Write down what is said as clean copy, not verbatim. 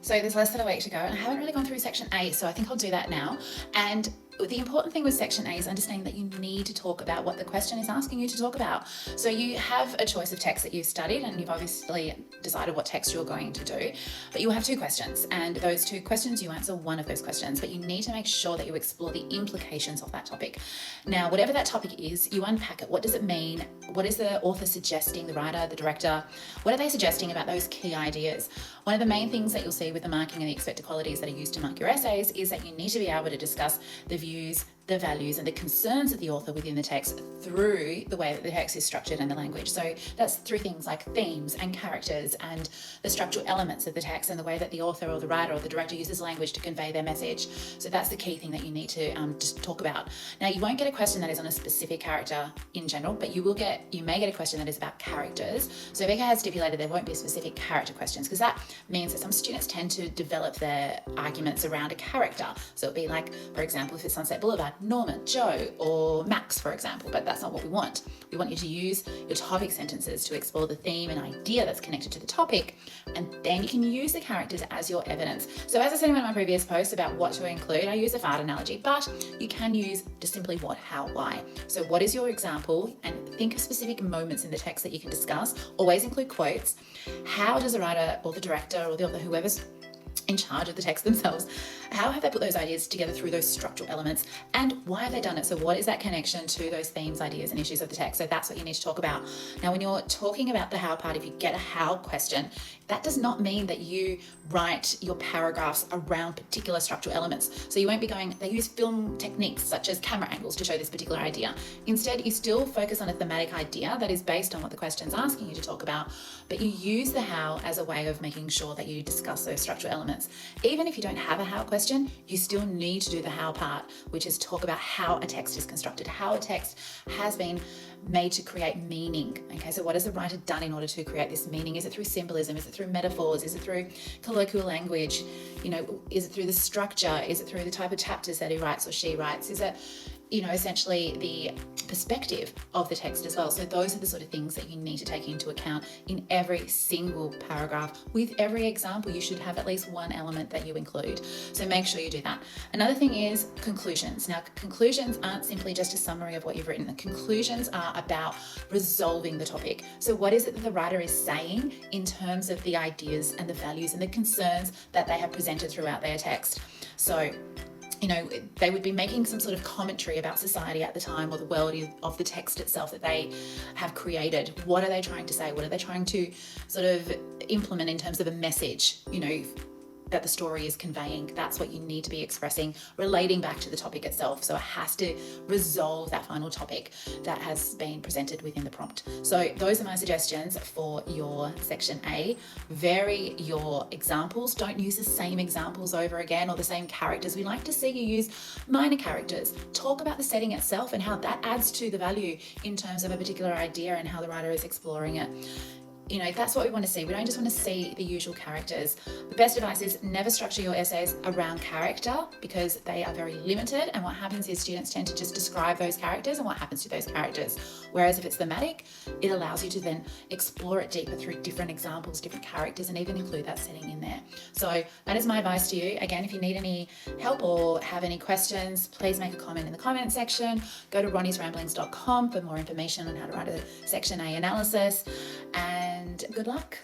So there's less than a week to go, and I haven't really gone through section A, so I think I'll do that now. And the important thing with section A is understanding that you need to talk about what the question is asking you to talk about. So you have a choice of text that you've studied, and you've obviously decided what text you're going to do, but you will have two questions, and those two questions, you answer one of those questions, but you need to make sure that you explore the implications of that topic. Now, whatever that topic is, you unpack it. What does it mean? What is the author suggesting, the writer, the director? What are they suggesting about those key ideas? One of the main things that you'll see with the marking and the expected qualities that are used to mark your essays is that you need to be able to discuss the views, the values, and the concerns of the author within the text through the way that the text is structured and the language. So that's through things like themes and characters and the structural elements of the text and the way that the author or the writer or the director uses language to convey their message. So that's the key thing that you need to just talk about. Now, you won't get a question that is on a specific character in general, but you may get a question that is about characters. So Becca has stipulated there won't be specific character questions, because that means that some students tend to develop their arguments around a character. So it'd be like, for example, if it's Sunset Boulevard, Norman, Joe, or Max, for example, but that's not what we want. We want you to use your topic sentences to explore the theme and idea that's connected to the topic, and then you can use the characters as your evidence. So as I said in one of my previous posts about what to include, I use a fart analogy, but you can use just simply what, how, why. So what is your example? And think of specific moments in the text that you can discuss. Always include quotes. How does the writer or the director or the author, whoever's in charge of the text themselves, how have they put those ideas together through those structural elements, and why have they done it? So what is that connection to those themes, ideas, and issues of the text? So that's what you need to talk about. Now, when you're talking about the how part, if you get a how question, that does not mean that you write your paragraphs around particular structural elements. So you won't be going, they use film techniques such as camera angles to show this particular idea. Instead, you still focus on a thematic idea that is based on what the question's asking you to talk about, but you use the how as a way of making sure that you discuss those structural elements. Even if you don't have a how question, you still need to do the how part, which is talk about how a text is constructed, how a text has been made to create meaning. Okay, so what has the writer done in order to create this meaning? Is it through symbolism? Is it through metaphors? Is it through colloquial language? Is it through the structure? Is it through the type of chapters that he writes or she writes? Is it, essentially the perspective of the text as well? So those are the sort of things that you need to take into account in every single paragraph. With every example, you should have at least one element that you include. So make sure you do that. Another thing is conclusions. Now, conclusions aren't simply just a summary of what you've written. The conclusions are about resolving the topic. So what is it that the writer is saying in terms of the ideas and the values and the concerns that they have presented throughout their text? So they would be making some sort of commentary about society at the time, or the world of the text itself that they have created. What are they trying to say? What are they trying to sort of implement in terms of a message, that the story is conveying? That's what you need to be expressing, relating back to the topic itself. So it has to resolve that final topic that has been presented within the prompt. So those are my suggestions for your section A. Vary your examples. Don't use the same examples over again or the same characters. We like to see you use minor characters. Talk about the setting itself and how that adds to the value in terms of a particular idea and how the writer is exploring it. That's what we want to see. We don't just want to see the usual characters. The best advice is never structure your essays around character, because they are very limited, and what happens is students tend to just describe those characters and what happens to those characters. Whereas if it's thematic, it allows you to then explore it deeper through different examples, different characters, and even include that setting in there. So that is my advice to you. Again, if you need any help or have any questions, please make a comment in the comment section. Go to ronniesramblings.com for more information on how to write a section A analysis, and good luck.